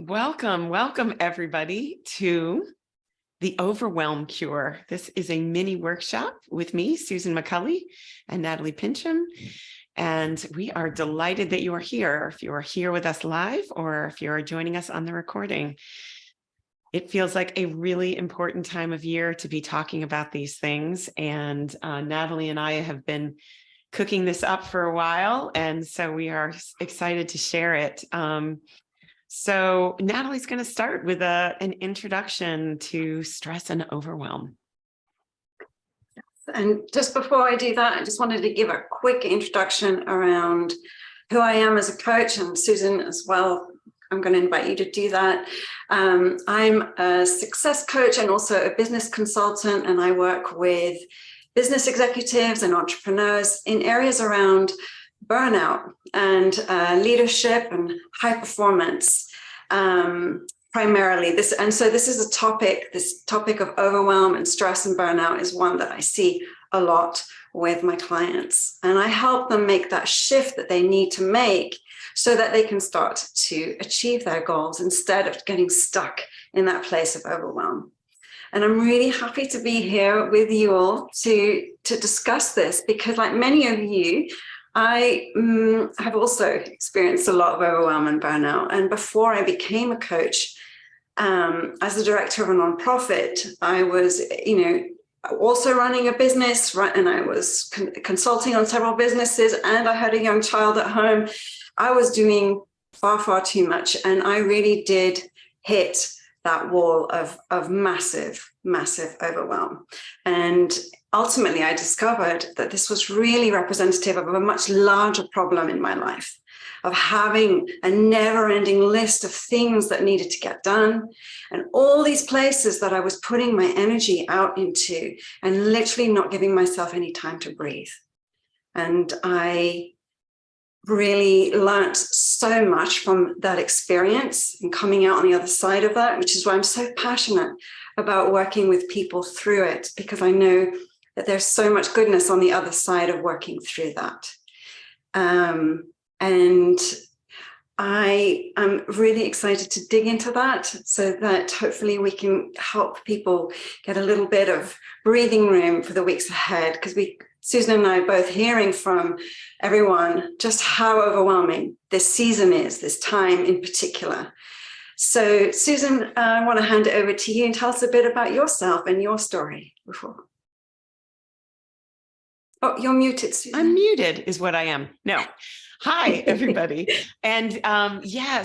Welcome everybody to the Overwhelm Cure. This is a mini workshop with me, Susan McCulley and Nathalie Pincham. And we are delighted that you are here. If you are here with us live or if you are joining us on the recording, it feels like a really important time of year to be talking about these things. And Nathalie and I have been cooking this up for a while. And so we are excited to share it. So Nathalie's going to start with an introduction to stress and overwhelm. And just before I do that, I just wanted to give a quick introduction around who I am as a coach, and Susan as well. I'm going to invite you to do that. I'm a success coach and also a business consultant, and I work with business executives and entrepreneurs in areas around burnout and leadership and high performance, primarily. This is a topic. This topic of overwhelm and stress and burnout is one that I see a lot with my clients, and I help them make that shift that they need to make so that they can start to achieve their goals instead of getting stuck in that place of overwhelm. And I'm really happy to be here with you all to discuss this, because like many of you, I have also experienced a lot of overwhelm and burnout. And before I became a coach, as the director of a nonprofit, I was, also running a business, right? And I was consulting on several businesses, and I had a young child at home. I was doing far too much, and I really did hit that wall of massive overwhelm. And ultimately, I discovered that this was really representative of a much larger problem in my life, of having a never-ending list of things that needed to get done, and all these places that I was putting my energy out into and literally not giving myself any time to breathe. And I really learned so much from that experience and coming out on the other side of that, which is why I'm so passionate about working with people through it, because I know that there's so much goodness on the other side of working through that. And I am really excited to dig into that so that hopefully we can help people get a little bit of breathing room for the weeks ahead, because Susan and I are both hearing from everyone just how overwhelming this season is, this time in particular. So Susan, I want to hand it over to you and tell us a bit about yourself and your story before. Oh, you're muted, Susan. I'm muted is what I am. No. Hi, everybody. And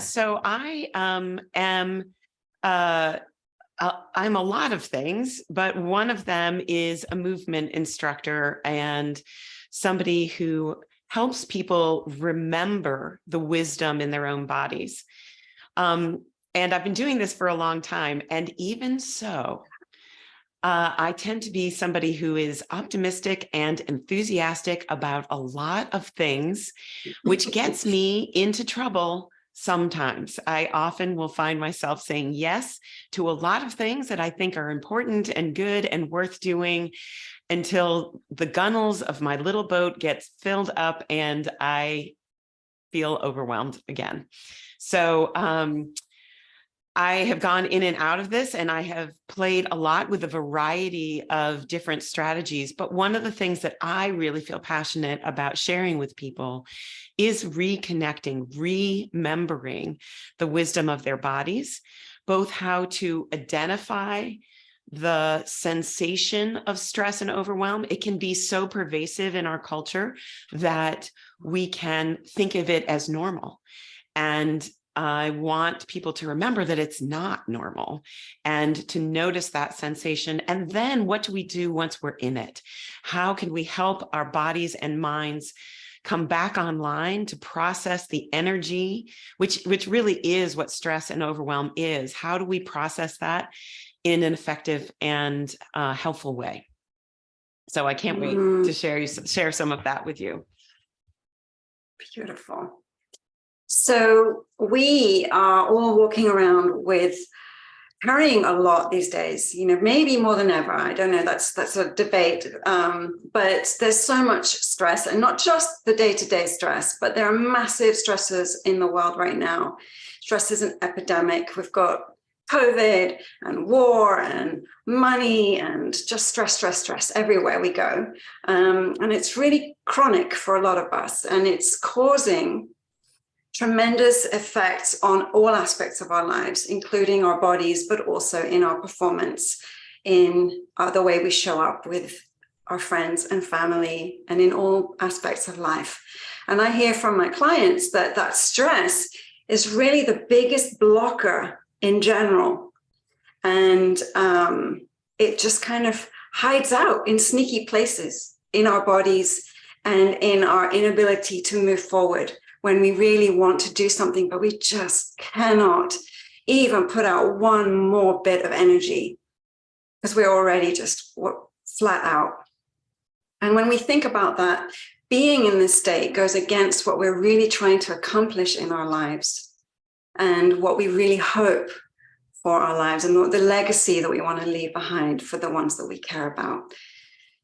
so I am I'm a lot of things, but one of them is a movement instructor and somebody who helps people remember the wisdom in their own bodies. And I've been doing this for a long time. And even so, I tend to be somebody who is optimistic and enthusiastic about a lot of things, which gets me into trouble. Sometimes I often will find myself saying yes to a lot of things that I think are important and good and worth doing, until the gunnels of my little boat gets filled up and I feel overwhelmed again. So I have gone in and out of this, and I have played a lot with a variety of different strategies. But one of the things that I really feel passionate about sharing with people is reconnecting, remembering the wisdom of their bodies, both how to identify the sensation of stress and overwhelm. It can be so pervasive in our culture that we can think of it as normal. And I want people to remember that it's not normal, and to notice that sensation. And then what do we do once we're in it? How can we help our bodies and minds come back online to process the energy, which really is what stress and overwhelm is? How do we process that in an effective and helpful way? So I can't wait to share some of that with you. Beautiful. So we are all walking around with carrying a lot these days, maybe more than ever. I don't know, that's a debate. But there's so much stress, and not just the day-to-day stress, but there are massive stressors in the world right now. stress is an epidemic. We've got COVID and war and money and just stress everywhere we go. And it's really chronic for a lot of us, and it's causing tremendous effects on all aspects of our lives, including our bodies, but also in our performance, in the way we show up with our friends and family, and in all aspects of life. And I hear from my clients that that stress is really the biggest blocker in general. And it just kind of hides out in sneaky places in our bodies and in our inability to move forward when we really want to do something, but we just cannot even put out one more bit of energy because we're already just flat out. And when we think about that, being in this state goes against what we're really trying to accomplish in our lives and what we really hope for our lives and the legacy that we want to leave behind for the ones that we care about.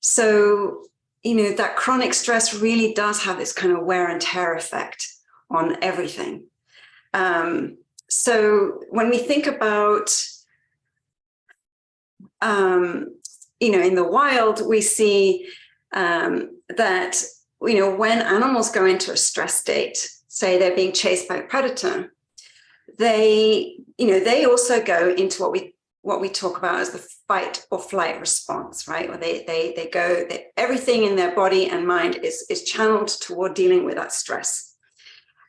So, you know, that chronic stress really does have this kind of wear and tear effect on everything. So when we think about, you know, in the wild, we see that, you know, when animals go into a stress state, say they're being chased by a predator, they also go into what we talk about as the fight or flight response, right? Where everything in their body and mind is channeled toward dealing with that stress.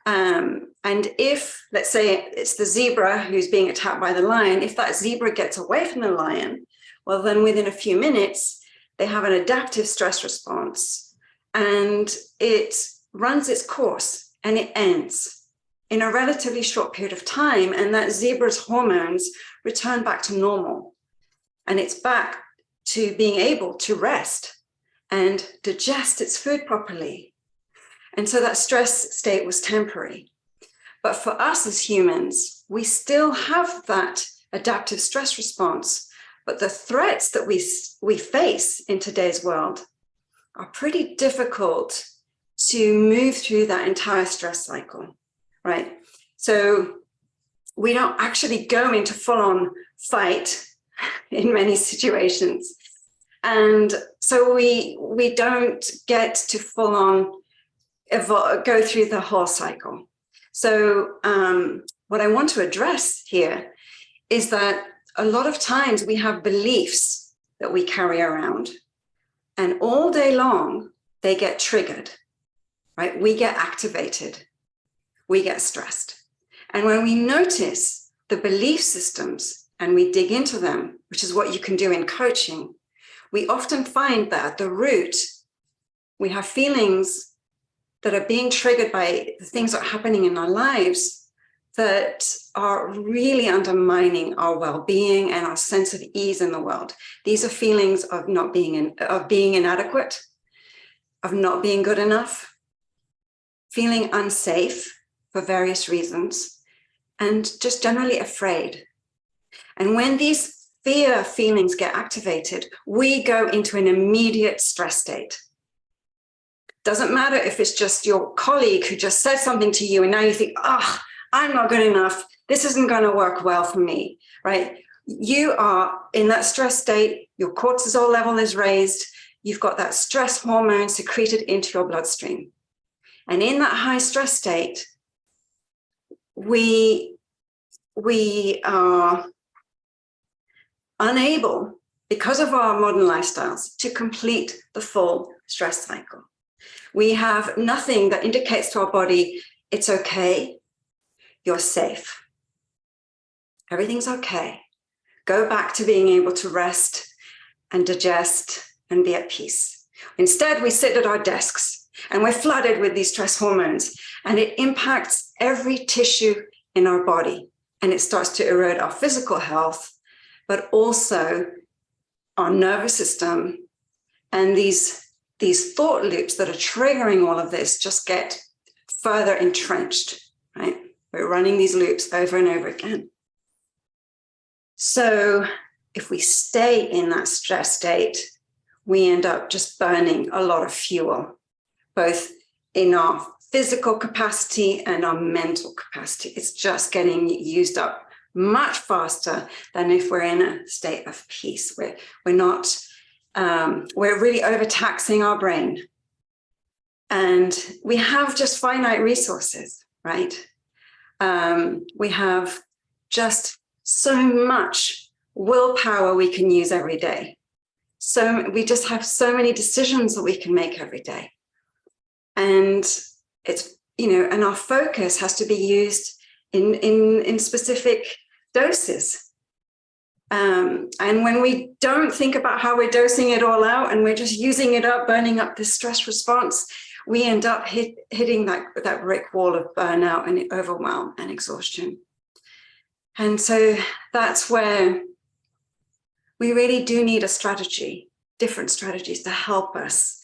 And if, let's say it's the zebra who's being attacked by the lion, if that zebra gets away from the lion, well, then within a few minutes, they have an adaptive stress response and it runs its course and it ends in a relatively short period of time, and that zebra's hormones return back to normal. And it's back to being able to rest and digest its food properly. And so that stress state was temporary. But for us as humans, we still have that adaptive stress response. But the threats that we face in today's world are pretty difficult to move through that entire stress cycle. Right. So we don't actually go into full-on fight in many situations. And so we don't get to full-on go through the whole cycle. So what I want to address here is that a lot of times we have beliefs that we carry around, and all day long they get triggered, right? We get activated. We get stressed. And when we notice the belief systems and we dig into them, which is what you can do in coaching, we often find that at the root, we have feelings that are being triggered by the things that are happening in our lives that are really undermining our well-being and our sense of ease in the world. These are feelings of being inadequate, of not being good enough, feeling unsafe for various reasons, and just generally afraid. And when these fear feelings get activated, we go into an immediate stress state. Doesn't matter if it's just your colleague who just said something to you and now you think, I'm not good enough. This isn't going to work well for me, right? You are in that stress state. Your cortisol level is raised. You've got that stress hormone secreted into your bloodstream. And in that high stress state, we are unable, because of our modern lifestyles, to complete the full stress cycle. We have nothing that indicates to our body, it's okay, you're safe, everything's okay. Go back to being able to rest and digest and be at peace. Instead, we sit at our desks and we're flooded with these stress hormones, and it impacts every tissue in our body, and it starts to erode our physical health, but also our nervous system. And these thought loops that are triggering all of this just get further entrenched, right? We're running these loops over and over again. So if we stay in that stress state, we end up just burning a lot of fuel, both in our physical capacity and our mental capacity. It's just getting used up much faster than if we're in a state of peace. We're not, we're really overtaxing our brain. And we have just finite resources, right? We have just so much willpower we can use every day. So we just have so many decisions that we can make every day. And it's, and our focus has to be used in specific doses. And when we don't think about how we're dosing it all out and we're just using it up, burning up this stress response, we end up hitting that brick wall of burnout and overwhelm and exhaustion. And so that's where we really do need a strategy, different strategies to help us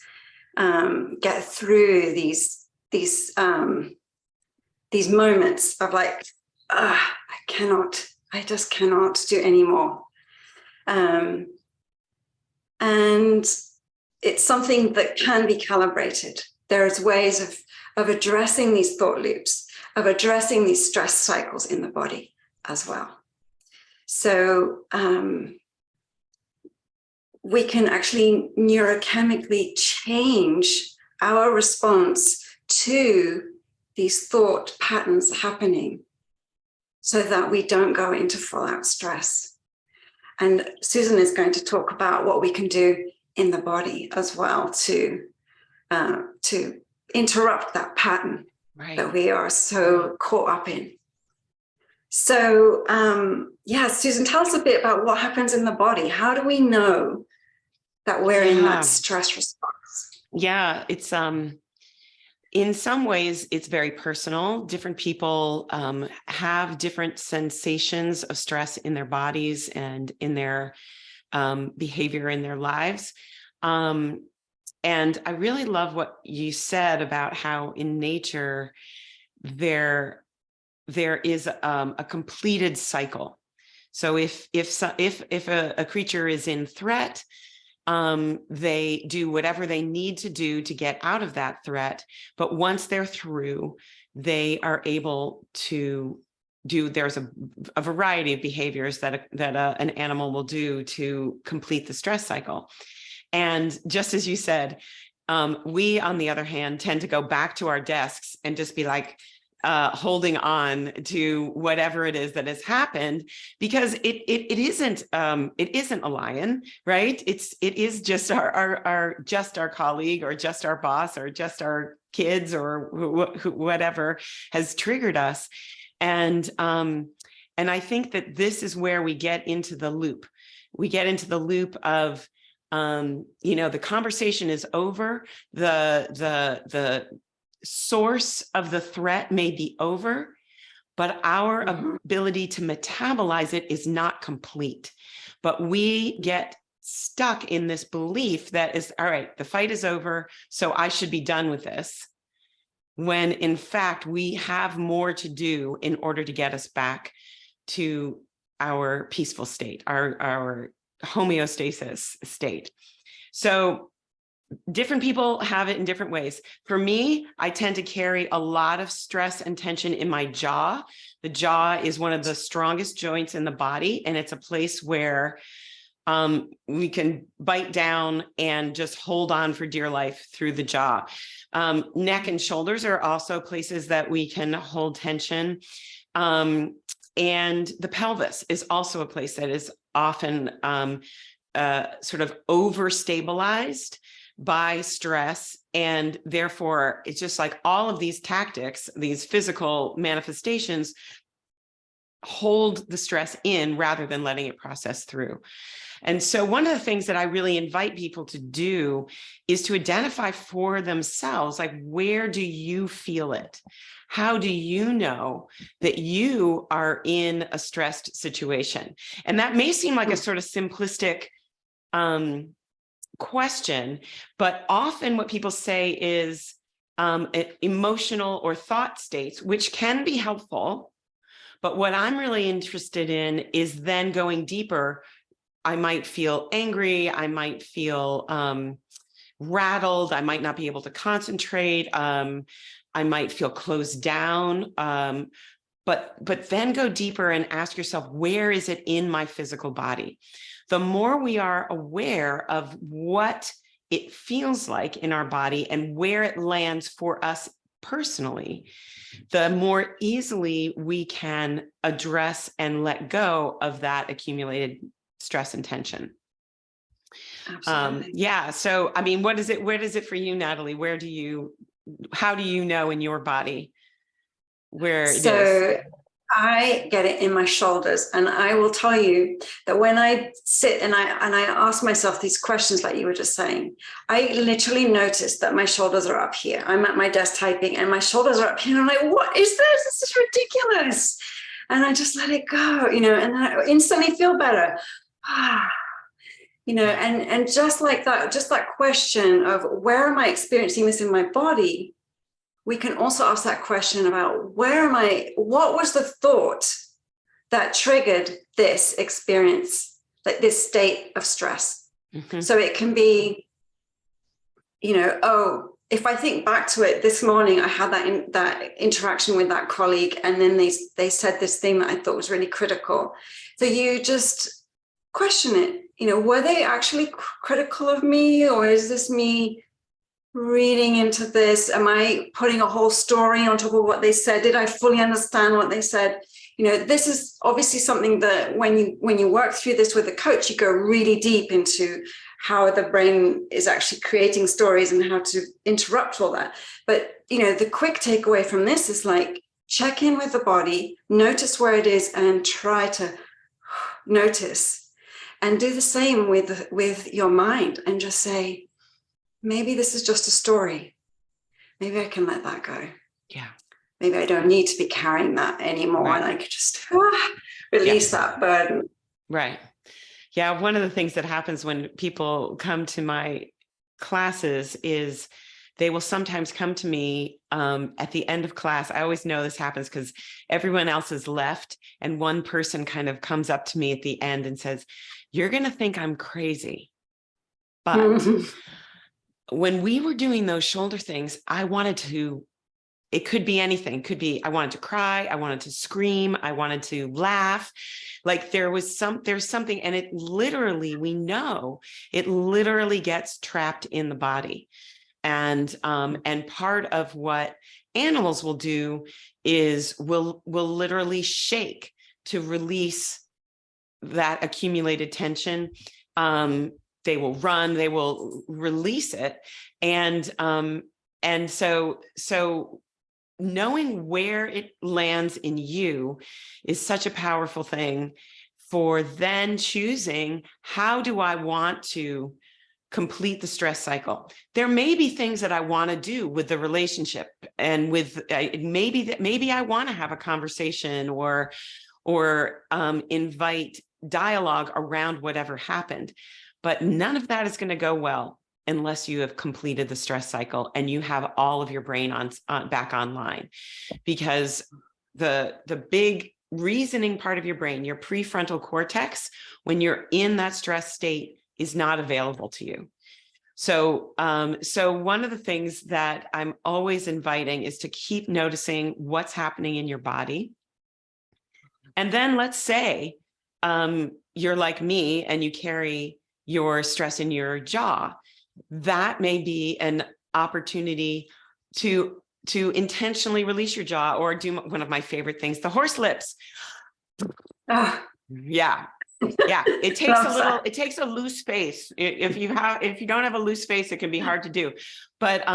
get through these moments of like, I just cannot do anymore. And it's something that can be calibrated. There's ways of addressing these thought loops, of addressing these stress cycles in the body as well. So we can actually neurochemically change our response to these thought patterns happening so that we don't go into full-out stress. And Susan is going to talk about what we can do in the body as well to interrupt that pattern that we are so caught up in. So, Susan, tell us a bit about what happens in the body. How do we know that we're in that stress response? Yeah, it's in some ways, it's very personal. Different people have different sensations of stress in their bodies and in their behavior in their lives. And I really love what you said about how in nature there is a completed cycle. So if a creature is in threat, they do whatever they need to do to get out of that threat. But once they're through, they are able to there's a variety of behaviors that an animal will do to complete the stress cycle. And just as you said, we, on the other hand, tend to go back to our desks and just be like, holding on to whatever it is that has happened, because it isn't a lion, right? It is just our colleague, or just our boss, or just our kids, or whatever has triggered us. And I think that this is where we get into the loop. We get into the loop of the conversation is over, the source of the threat may be over, but our ability to metabolize it is not complete. But we get stuck in this belief that is, all right, the fight is over, so I should be done with this, when in fact we have more to do in order to get us back to our peaceful state, our homeostasis state. So different people have it in different ways. For me, I tend to carry a lot of stress and tension in my jaw. The jaw is one of the strongest joints in the body, and it's a place where we can bite down and just hold on for dear life through the jaw. Neck and shoulders are also places that we can hold tension. And the pelvis is also a place that is often sort of overstabilized by stress. And therefore, it's just like all of these tactics, these physical manifestations, hold the stress in rather than letting it process through. And so one of the things that I really invite people to do is to identify for themselves, like, where do you feel it? How do you know that you are in a stressed situation? And that may seem like a sort of simplistic question, but often what people say is emotional or thought states, which can be helpful. But what I'm really interested in is then going deeper. I might feel angry. I might feel rattled. I might not be able to concentrate. I might feel closed down. But then go deeper and ask yourself, where is it in my physical body? The more we are aware of what it feels like in our body and where it lands for us personally, the more easily we can address and let go of that accumulated stress and tension. Absolutely. Yeah. So, I mean, where is it for you, Nathalie? How do you know in your body where it is? So I get it in my shoulders, and I will tell you that when I sit and I ask myself these questions, like you were just saying, I literally notice that my shoulders are up here. I'm at my desk typing, and my shoulders are up here, and I'm like, "What is this? This is ridiculous!" And I just let it go, and then I instantly feel better. And just like that, just that question of where am I experiencing this in my body? We can also ask that question about what was the thought that triggered this experience, like this state of stress? Mm-hmm. So it can be, if I think back to it, this morning I had that interaction with that colleague, and then they said this thing that I thought was really critical. So you just question it, were they actually critical of me, or is this me reading into this? Am I putting a whole story on top of what they said? Did I fully understand what they said? This is obviously something that when you work through this with a coach, you go really deep into how the brain is actually creating stories and how to interrupt all that. But, the quick takeaway from this is like, check in with the body, notice where it is, and try to notice, and do the same with your mind, and just say, maybe this is just a story. Maybe I can let that go. Yeah. Maybe I don't need to be carrying that anymore. Right. And I could just release that burden. Right. Yeah. One of the things that happens when people come to my classes is they will sometimes come to me at the end of class. I always know this happens because everyone else is left, and one person kind of comes up to me at the end and says, "You're going to think I'm crazy, but when we were doing those shoulder things, it could be anything. Could be, I wanted to cry. I wanted to scream. I wanted to laugh. Like there's something, and we know it literally gets trapped in the body. And part of what animals will do is will literally shake to release that accumulated tension. They will run, they will release it. And so knowing where it lands in you is such a powerful thing for then choosing, how do I want to complete the stress cycle? There may be things that I want to do with the relationship, and with maybe I want to have a conversation or invite dialogue around whatever happened. But none of that is going to go well unless you have completed the stress cycle and you have all of your brain back online, because the big reasoning part of your brain, your prefrontal cortex, when you're in that stress state, is not available to you. So one of the things that I'm always inviting is to keep noticing what's happening in your body. And then let's say you're like me and you carry your stress in your jaw. That may be an opportunity to intentionally release your jaw, or do one of my favorite things, the horse lips. Yeah. It takes a loose space. If you don't have a loose space, it can be hard to do. But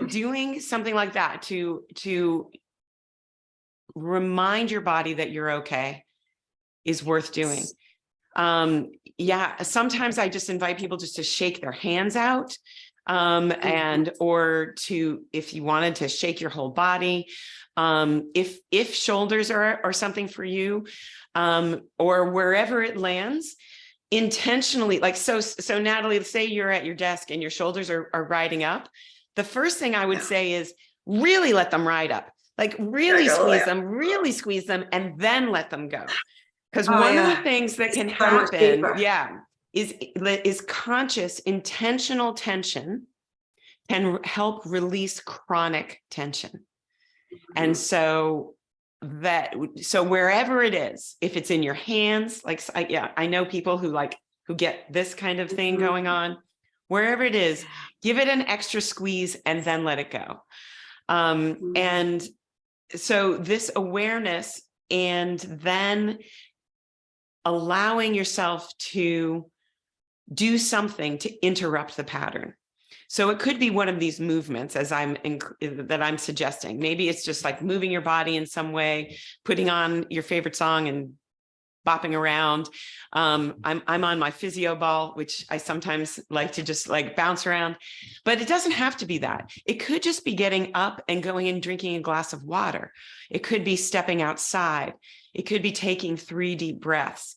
doing something like that to remind your body that you're okay is worth doing. Sometimes I just invite people just to shake their hands out, or if you wanted to shake your whole body, if shoulders are something for you, or wherever it lands, intentionally, like, so Nathalie, let's say you're at your desk and your shoulders are riding up. The first thing I would say is really let them ride up, like really squeeze them, and then let them go. Because one of the things that can happen, is conscious, intentional tension can help release chronic tension. And so wherever it is, if it's in your hands, like, I know people who get this kind of thing going on, wherever it is, give it an extra squeeze and then let it go. And so this awareness, and then allowing yourself to do something to interrupt the pattern. So it could be one of these movements that I'm suggesting. Maybe it's just like moving your body in some way, putting on your favorite song and bopping around. I'm on my physio ball, which I sometimes like to just like bounce around, but it doesn't have to be that. It could just be getting up and going and drinking a glass of water. It could be stepping outside. It could be taking 3 deep breaths,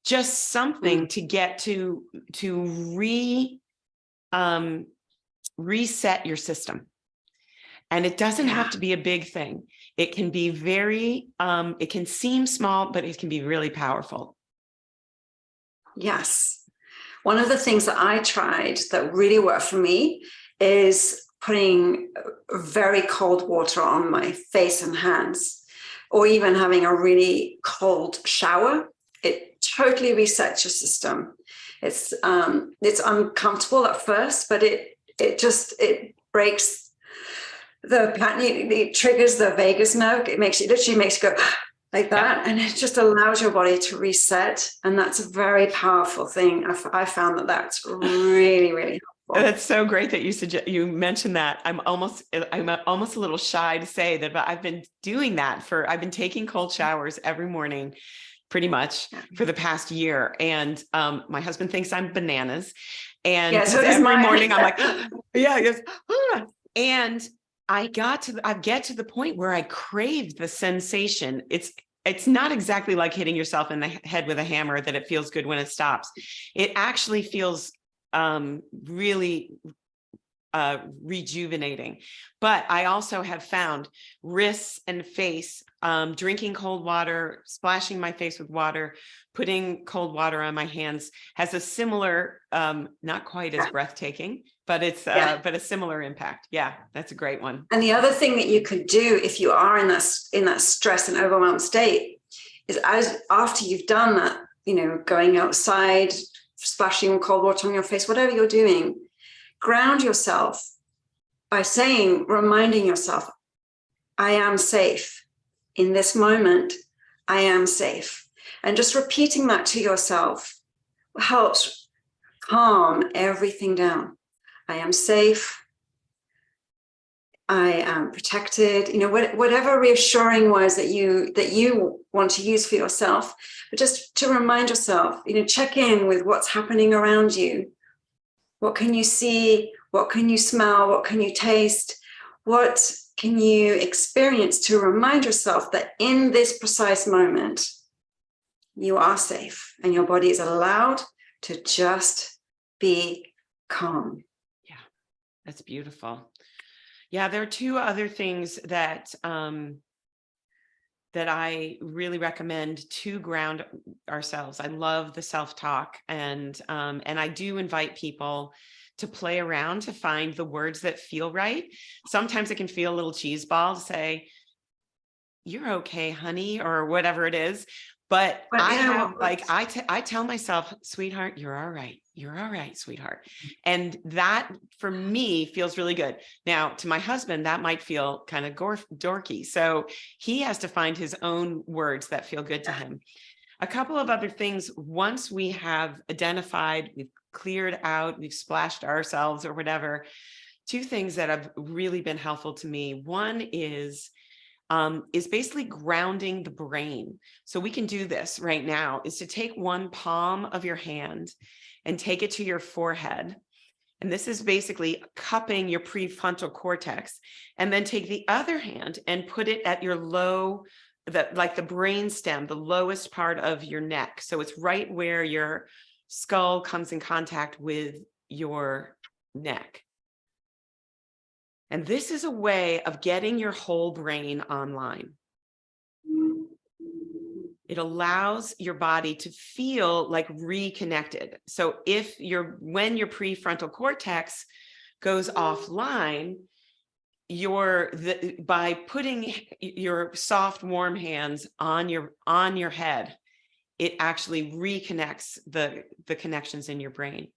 just something to get to reset your system. And it doesn't have to be a big thing. It can be it can seem small, but it can be really powerful. Yes. One of the things that I tried that really worked for me is putting very cold water on my face and hands, or even having a really cold shower. It totally resets your system. It's uncomfortable at first, but it breaks the pattern. It triggers the vagus nerve. It literally makes you go like that, and it just allows your body to reset. And that's a very powerful thing. I found that that's really, really helpful. That's so great that you mentioned that. I'm almost a little shy to say that, but I've been doing that I've been taking cold showers every morning, pretty much for the past year. And my husband thinks I'm bananas. And so every morning I'm like, yes. And I get to the point where I crave the sensation. It's not exactly like hitting yourself in the head with a hammer that it feels good when it stops. It actually feels really rejuvenating. But I also have found wrists and face, drinking cold water, splashing my face with water, putting cold water on my hands has a similar, not quite as breathtaking, but it's but a similar impact. Yeah, that's a great one. And the other thing that you could do if you are in that stress and overwhelmed state is, after you've done that, going outside, splashing cold water on your face, whatever you're doing, ground yourself by reminding yourself, I am safe. In this moment, I am safe. And just repeating that to yourself helps calm everything down. I am safe. I am protected. Whatever reassuring words that you want to use for yourself, but just to remind yourself, check in with what's happening around you. What can you see? What can you smell? What can you taste? What can you experience to remind yourself that in this precise moment, you are safe and your body is allowed to just be calm. Yeah, that's beautiful. Yeah, there are 2 other things that that I really recommend to ground ourselves. I love the self-talk, and I do invite people to play around to find the words that feel right. Sometimes it can feel a little cheese ball to say, "You're okay, honey," or whatever it is. But I tell myself, "Sweetheart, you're all right. You're all right, sweetheart." And that for me feels really good. Now, to my husband, that might feel kind of dorky. So he has to find his own words that feel good to him. A couple of other things, once we have identified, we've cleared out, we've splashed ourselves or whatever, 2 things that have really been helpful to me. One is basically grounding the brain. So we can do this right now, is to take one palm of your hand and take it to your forehead. And this is basically cupping your prefrontal cortex. And then take the other hand and put it at your like the brain stem, the lowest part of your neck. So it's right where your skull comes in contact with your neck. And this is a way of getting your whole brain online. It allows your body to feel like reconnected. So when your prefrontal cortex goes offline, by putting your soft, warm hands on your head, it actually reconnects the connections in your brain.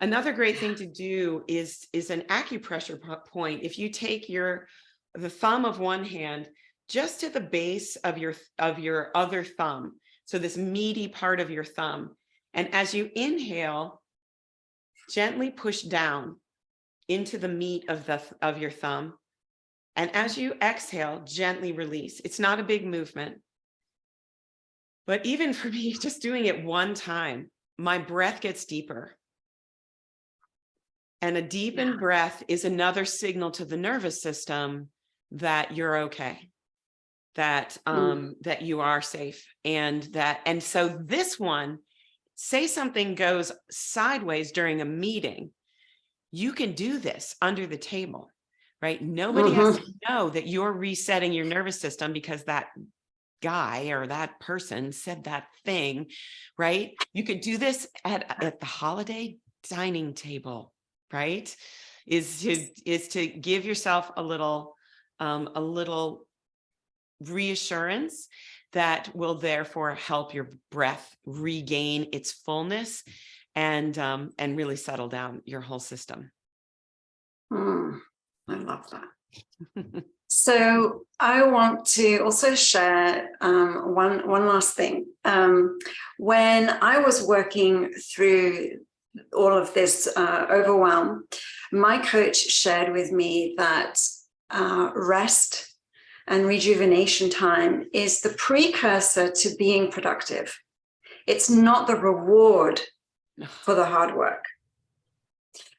Another great thing to do is an acupressure point. If you take the thumb of one hand just to the base of your other thumb, so this meaty part of your thumb, and as you inhale, gently push down into the meat of your thumb, and as you exhale, gently release. It's not a big movement, but even for me, just doing it one time, my breath gets deeper. And a deepened breath is another signal to the nervous system that you're okay, that that you are safe, and so this one, say something goes sideways during a meeting, you can do this under the table, right? Nobody has to know that you're resetting your nervous system because that guy or that person said that thing, right? You could do this at the holiday dining table, right? Is to give yourself a little reassurance that will therefore help your breath regain its fullness and really settle down your whole system. I love that. So I want to also share one last thing. When I was working through all of this overwhelm, my coach shared with me that rest and rejuvenation time is the precursor to being productive. It's not the reward for the hard work.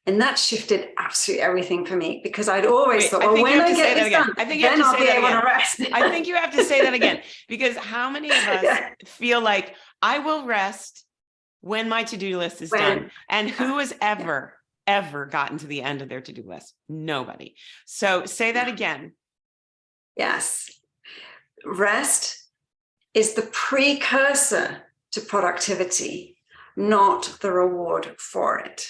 And that shifted absolutely everything for me, because I'd always thought, well, when I get this done, then I'll be able to rest. I think you have to say that again, because how many of us feel like I will rest when my to-do list is done? And who has ever gotten to the end of their to-do list? Nobody. So say that again. Yes. Rest is the precursor to productivity, not the reward for it.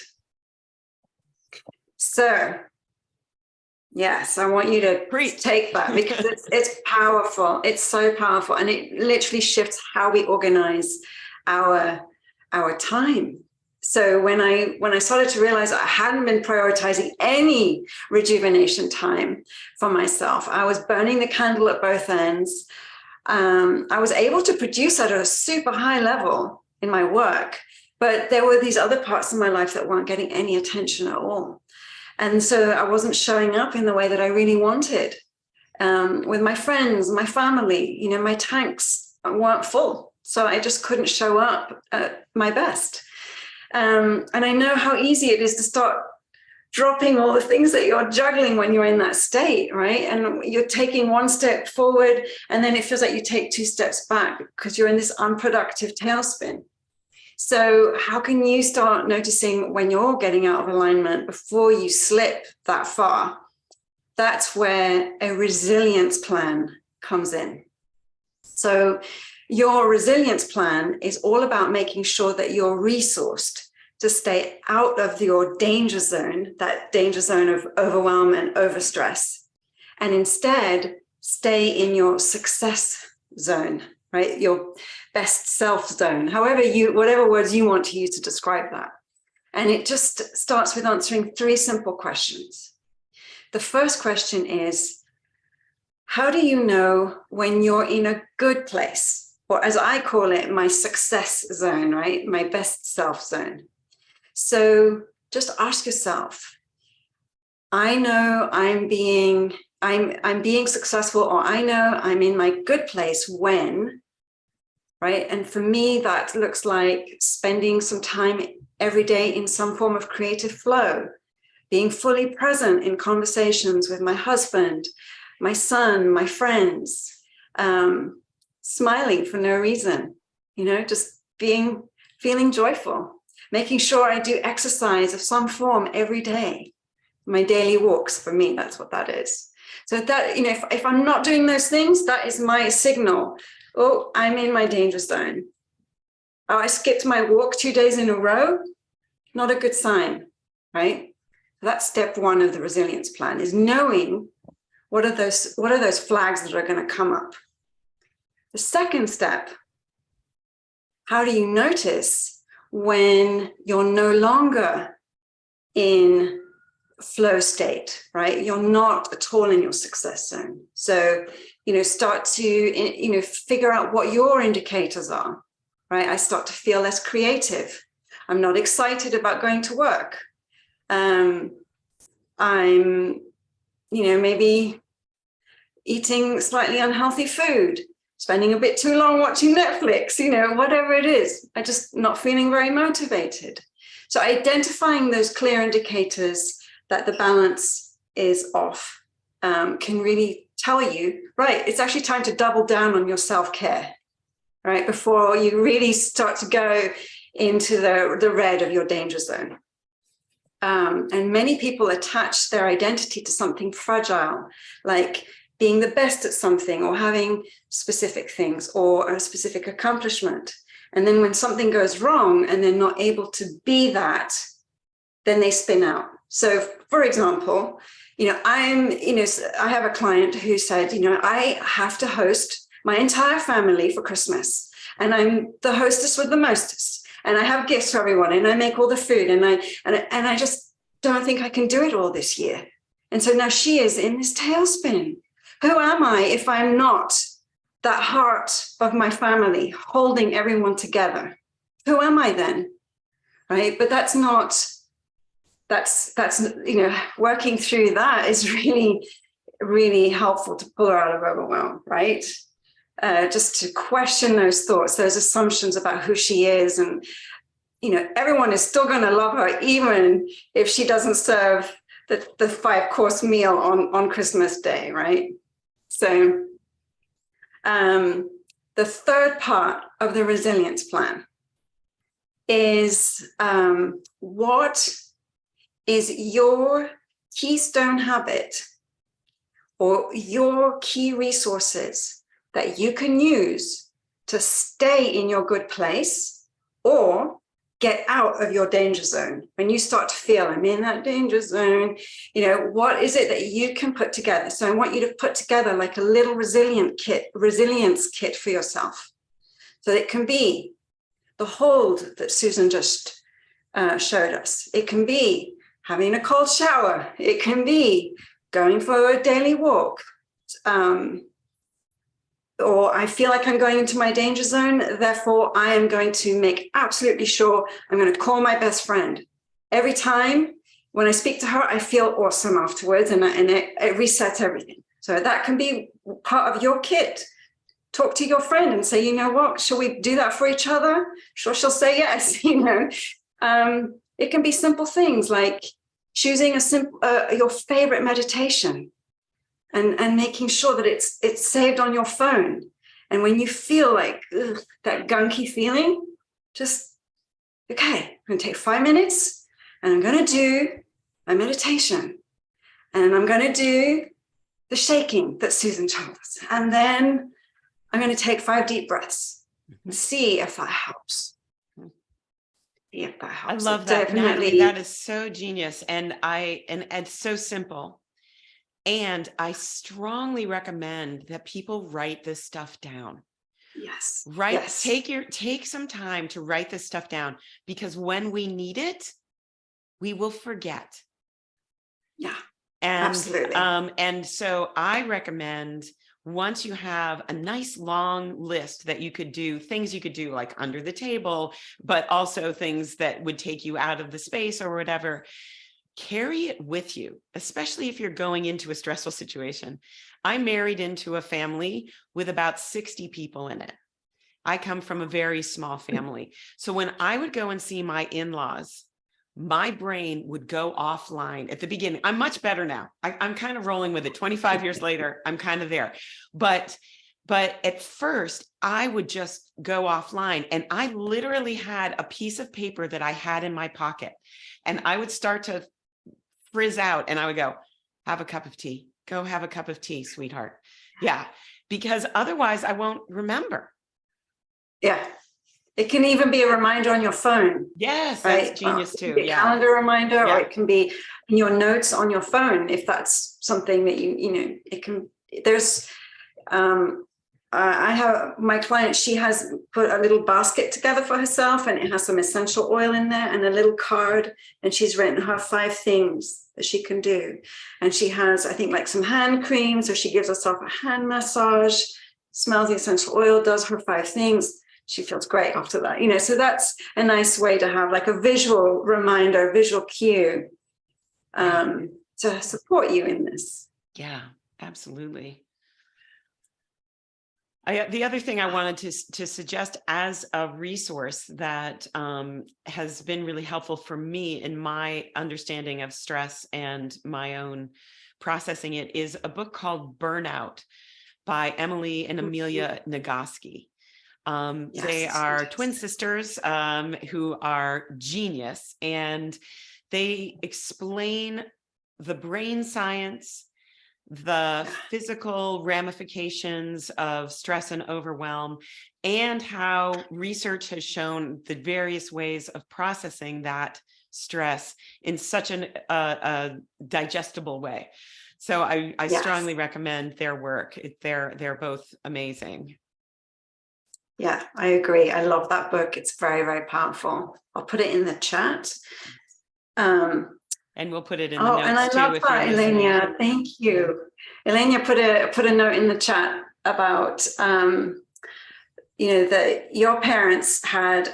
So, yes, I want you to take that, because it's powerful. It's so powerful, and it literally shifts how we organize our time. So when I started to realize I hadn't been prioritizing any rejuvenation time for myself, I was burning the candle at both ends. I was able to produce at a super high level in my work, but there were these other parts of my life that weren't getting any attention at all. And so I wasn't showing up in the way that I really wanted. With my friends, my family, my tanks weren't full. So I just couldn't show up at my best. And I know how easy it is to start dropping all the things that you're juggling when you're in that state, right? And you're taking one step forward, and then it feels like you take 2 steps back because you're in this unproductive tailspin. So how can you start noticing when you're getting out of alignment before you slip that far? That's where a resilience plan comes in. So your resilience plan is all about making sure that you're resourced to stay out of your danger zone, that danger zone of overwhelm and overstress, and instead stay in your success zone, right? Your best self zone, whatever words you want to use to describe that. And it just starts with answering 3 simple questions. The first question is, how do you know when you're in a good place? Or as I call it, my success zone, right? My best self zone. So just ask yourself, I know I'm being successful, or I know I'm in my good place when, right? And for me, that looks like spending some time every day in some form of creative flow, being fully present in conversations with my husband, my son, my friends, smiling for no reason, just feeling joyful, making sure I do exercise of some form every day. My daily walks, for me, that's what that is. So that, if I'm not doing those things, that is my signal. Oh, I'm in my danger zone. Oh, I skipped my walk 2 days in a row. Not a good sign, right? That's step 1 of the resilience plan, is knowing What are those flags that are going to come up? The second step, how do you notice when you're no longer in flow state, right? You're not at all in your success zone. So, start to, figure out what your indicators are, right? I start to feel less creative. I'm not excited about going to work. I'm, maybe eating slightly unhealthy food, spending a bit too long watching Netflix, whatever it is. I'm just not feeling very motivated. So identifying those clear indicators that the balance is off can really tell you, right, it's actually time to double down on your self-care, right, before you really start to go into the red of your danger zone. And many people attach their identity to something fragile, like being the best at something or having specific things or a specific accomplishment. And then when something goes wrong and they're not able to be that, then they spin out. So for example, I have a client who said, I have to host my entire family for Christmas, and I'm the hostess with the mostest, and I have gifts for everyone, and I make all the food, and I just don't think I can do it all this year. And so now she is in this tailspin. Who am I if I'm not that heart of my family holding everyone together? Who am I then? Right? But that's working through that is really, really helpful to pull her out of overwhelm, right? Just to question those thoughts, those assumptions about who she is. And, everyone is still going to love her, even if she doesn't serve the 5-course meal on Christmas Day, right? So the third part of the resilience plan is what is your keystone habit or your key resources that you can use to stay in your good place or get out of your danger zone. When you start to feel I'm in that danger zone, what is it that you can put together? So I want you to put together like a little resilience kit for yourself. So it can be the hold that Susan just showed us. It can be having a cold shower. It can be going for a daily walk. Or I feel like I'm going into my danger zone, therefore I am going to make absolutely sure I'm going to call my best friend. Every time when I speak to her, I feel awesome afterwards, and it resets everything. So that can be part of your kit. Talk to your friend and say, what, shall we do that for each other? Sure, she'll say yes. It can be simple things like choosing your favorite meditation. And making sure that it's saved on your phone. And when you feel like that gunky feeling, just, okay, I'm going to take 5 minutes and I'm going to do my meditation. And I'm going to do the shaking that Susan told us. And then I'm going to take 5 deep breaths and see if that helps. Yeah, that helps. I love that. Definitely. Nathalie, that is so genius. And it's so simple. And I strongly recommend that people write this stuff down. Yes. Right. Yes. Take some time to write this stuff down, because when we need it, we will forget. Yeah. And absolutely. And so I recommend, once you have a nice long list that you could do, things you could do like under the table, but also things that would take you out of the space or whatever, carry it with you, especially if you're going into a stressful situation. I married into a family with about 60 people in it. I come from a very small family. So when I would go and see my in-laws, my brain would go offline at the beginning. I'm much better now. I'm kind of rolling with it. 25 years later, I'm kind of there. But at first, I would just go offline. And I literally had a piece of paper that I had in my pocket. And I would start to frizz out, and I would go, have a cup of tea. Go have a cup of tea, sweetheart. Yeah, because otherwise I won't remember. Yeah, It can even be a reminder on your phone. Yes, right? that's genius too. It can be a Yeah. calendar reminder, Yeah. or it can be in your notes on your phone, if that's something that it can, there's, I have my client, she has put a little basket together for herself, and it has some essential oil in there and a little card, and she's written her 5 things that she can do. And she has, I think, like some hand creams, or she gives herself a hand massage, smells the essential oil, does her 5 things. She feels great after that, so that's a nice way to have like a visual reminder, visual cue to support you in this. Yeah, absolutely. The other thing I wanted to suggest as a resource that has been really helpful for me in my understanding of stress and my own processing it is a book called Burnout by Emily and Amelia Nagoski. Yes, they are twin sisters who are genius, and they explain the brain science, the physical ramifications of stress and overwhelm, and how research has shown the various ways of processing that stress in such a digestible way. So I strongly recommend their work. They're both amazing. Yeah, I agree. I love that book. It's very, very powerful. I'll put it in the chat. And we'll put it in the notes and I love that, Elena. Thank you. Elena put a note in the chat about that your parents had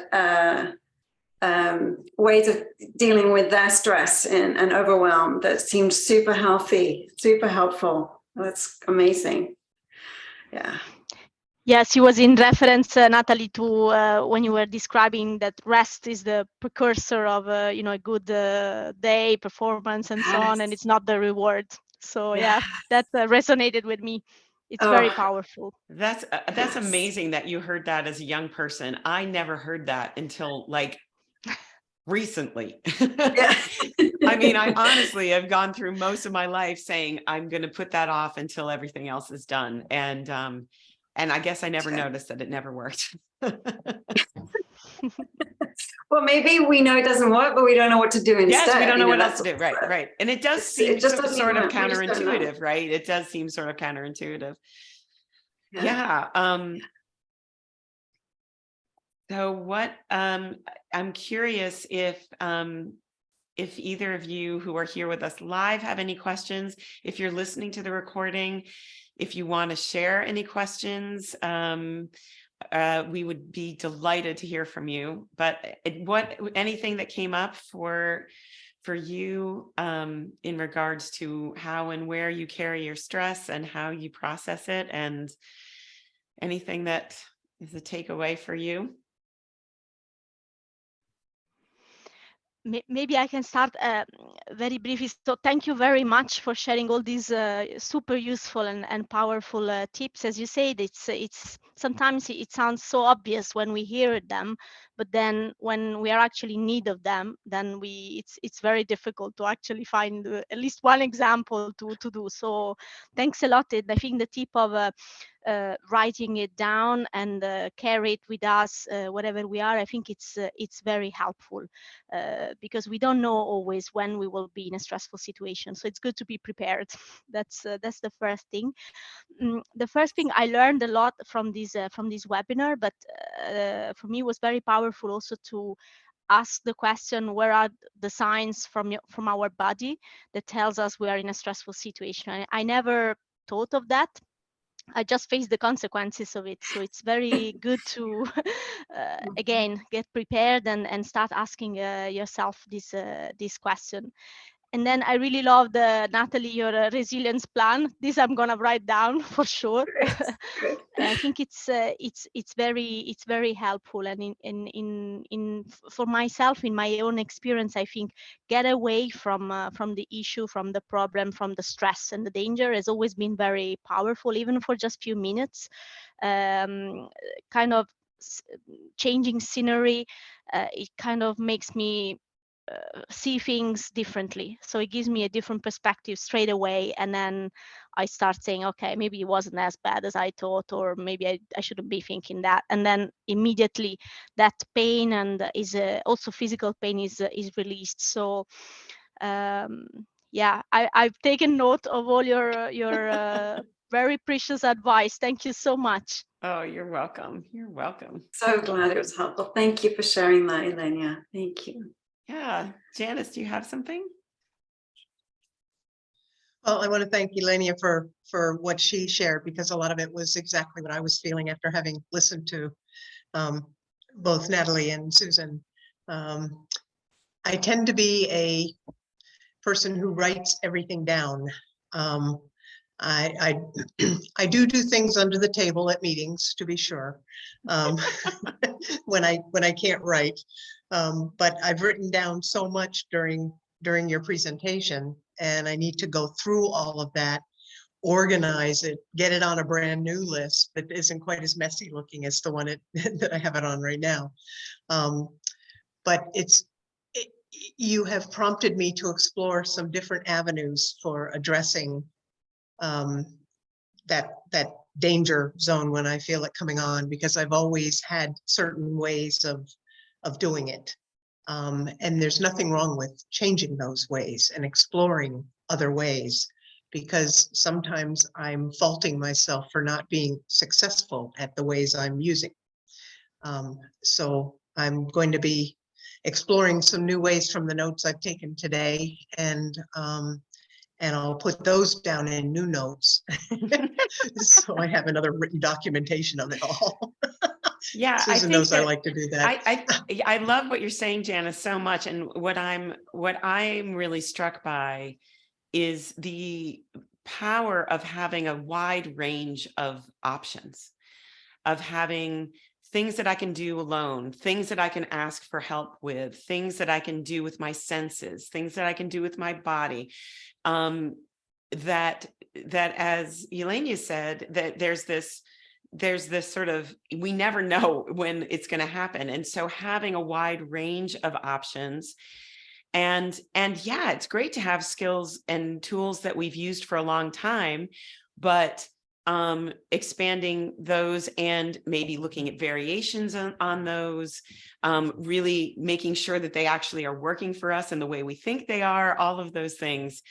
ways of dealing with their stress and overwhelm that seemed super healthy, super helpful. That's amazing. Yeah. Yes, it was in reference, Nathalie, to when you were describing that rest is the precursor of a good day, performance, and so on, and it's not the reward. So yeah, that resonated with me. It's very powerful. That's amazing that you heard that as a young person. I never heard that until like recently. I mean, I honestly have gone through most of my life saying I'm going to put that off until everything else is done, and I guess I never noticed that it never worked. Well, maybe we know it doesn't work, but we don't know what to do instead. Yes, we don't know what else to do. Right. And it does seem sort of counterintuitive, right? It does seem sort of counterintuitive. Yeah. So what, I'm curious if either of you who are here with us live have any questions, if you're listening to the recording, if you want to share any questions, we would be delighted to hear from you. But anything that came up for you in regards to how and where you carry your stress and how you process it, and anything that is a takeaway for you? Maybe I can start very briefly. So thank you very much for sharing all these super useful and powerful tips. As you said, it's sometimes it sounds so obvious when we hear them, but then when we are actually in need of them, then it's very difficult to actually find at least one example to do. So thanks a lot. I think the tip of writing it down and carry it with us wherever we are, I think it's very helpful because we don't know always when we will be in a stressful situation. So it's good to be prepared. That's the first thing. The first thing I learned a lot from this webinar, but for me was very powerful also to ask the question, where are the signs from our body that tells us we are in a stressful situation? I never thought of that. I just face the consequences of it. So it's very good to, again, get prepared and start asking yourself this question. And then I really love Nathalie, your resilience plan. This I'm gonna write down for sure. I think it's very helpful, and in for myself, in my own experience, I think get away from the issue, from the problem, from the stress and the danger has always been very powerful, even for just few minutes. Kind of changing scenery, it kind of makes me see things differently. So it gives me a different perspective straight away. And then I start saying, okay, maybe it wasn't as bad as I thought, or maybe I shouldn't be thinking that. And then immediately that pain and also physical pain is released. So yeah, I've taken note of all your very precious advice. Thank you so much. Oh, you're welcome. You're welcome. So glad it was helpful. Thank you for sharing that, Elenia. Thank you. Yeah. Janice, do you have something? Well, I want to thank Elenia for what she shared, because a lot of it was exactly what I was feeling after having listened to both Nathalie and Susan. I tend to be a person who writes everything down. I do things under the table at meetings, to be sure, when I can't write. But I've written down so much during your presentation, and I need to go through all of that, organize it, get it on a brand new list that isn't quite as messy looking as the one that I have it on right now. But you have prompted me to explore some different avenues for addressing that danger zone when I feel it coming on, because I've always had certain ways of doing it. And there's nothing wrong with changing those ways and exploring other ways, because sometimes I'm faulting myself for not being successful at the ways I'm using. So I'm going to be exploring some new ways from the notes I've taken today, and I'll put those down in new notes so I have another written documentation of it all. Yeah, Susan knows I like to do that. I love what you're saying, Janice, so much. And what I'm really struck by is the power of having a wide range of options, of having things that I can do alone, things that I can ask for help with, things that I can do with my senses, things that I can do with my body. That as Elenia said, that there's this sort of, we never know when it's going to happen. And so having a wide range of options, and yeah, it's great to have skills and tools that we've used for a long time, but expanding those and maybe looking at variations on those, really making sure that they actually are working for us in the way we think they are. All of those things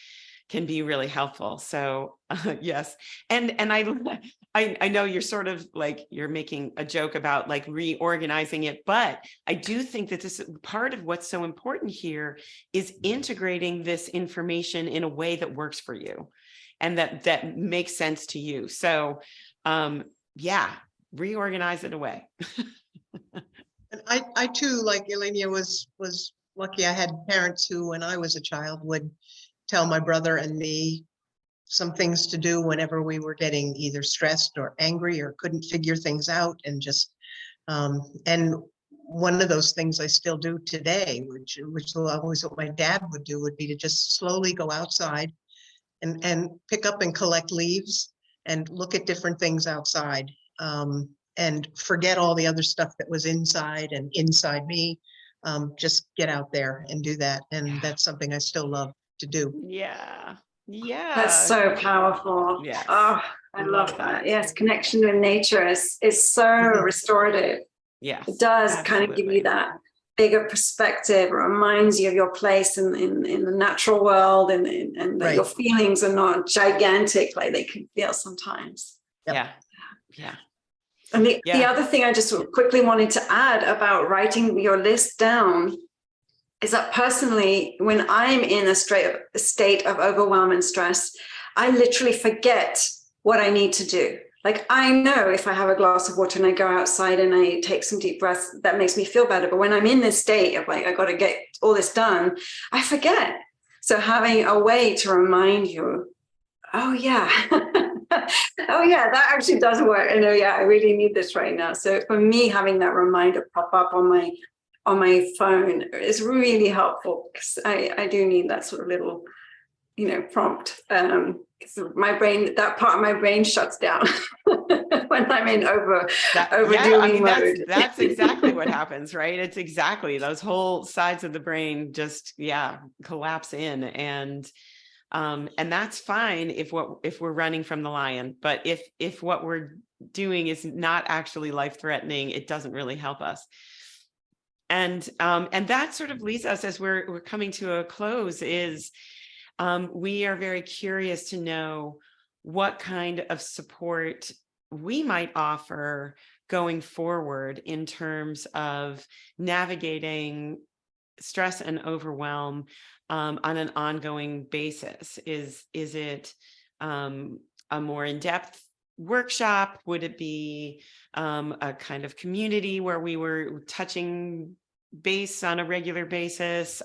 can be really helpful. So yes. And I know you're sort of like, you're making a joke about like reorganizing it, but I do think that this part of what's so important here is integrating this information in a way that works for you and that makes sense to you. So yeah, reorganize it away. And I too, like Elenia, was lucky. I had parents who, when I was a child, would tell my brother and me some things to do whenever we were getting either stressed or angry or couldn't figure things out, and just and one of those things I still do today, which was always what my dad would do, would be to just slowly go outside and pick up and collect leaves and look at different things outside, and forget all the other stuff that was inside me. Just get out there and do that, and that's something I still love to do. Yeah. That's so powerful. Yes. Oh, I love that. Yes, connection with nature is so restorative. Yes, it does kind of give you that bigger perspective. It reminds you of your place in the natural world, and that Right. your feelings are not gigantic like they can feel sometimes. Yeah. And the other thing I just quickly wanted to add about writing your list down is that personally, when I'm in a state of overwhelm and stress, I literally forget what I need to do. Like, I know if I have a glass of water and I go outside and I take some deep breaths, that makes me feel better. But when I'm in this state of like, I got to get all this done, I forget. So having a way to remind you, oh yeah, oh yeah, that actually does work. And oh yeah, I really need this right now. So for me, having that reminder pop up on my phone is really helpful, because I do need that sort of little, prompt. My brain, that part of my brain shuts down when when I'm in Yeah, I overdoing mean, mode. that's exactly what happens, right? It's exactly those whole sides of the brain just, collapse in, and that's fine if we're running from the lion, but if what we're doing is not actually life-threatening, it doesn't really help us. And that sort of leads us, as we're coming to a close, is we are very curious to know what kind of support we might offer going forward in terms of navigating stress and overwhelm on an ongoing basis. Is it a more in-depth workshop? Would it be a kind of community where we were touching base on a regular basis?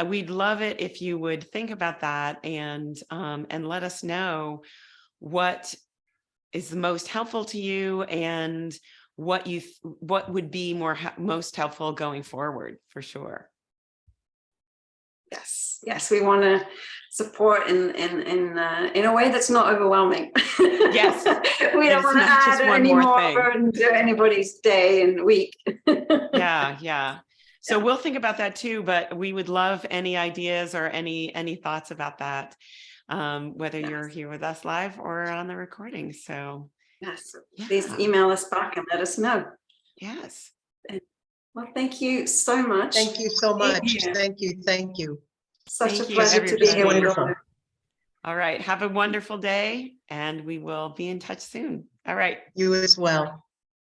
We'd love it if you would think about that and let us know what is the most helpful to you and what would be most helpful going forward, for sure. Yes, we want to support in a way that's not overwhelming. Yes, we don't want to add any more burden to anybody's day and week. Yeah. So we'll think about that too, but we would love any ideas or any thoughts about that, whether you're here with us live or on the recording. So please email us back and let us know. Yes. Well, thank you so much. Thank you so much. Thank you. Such a pleasure to be here. Wonderful. All right. Have a wonderful day, and we will be in touch soon. All right. You as well.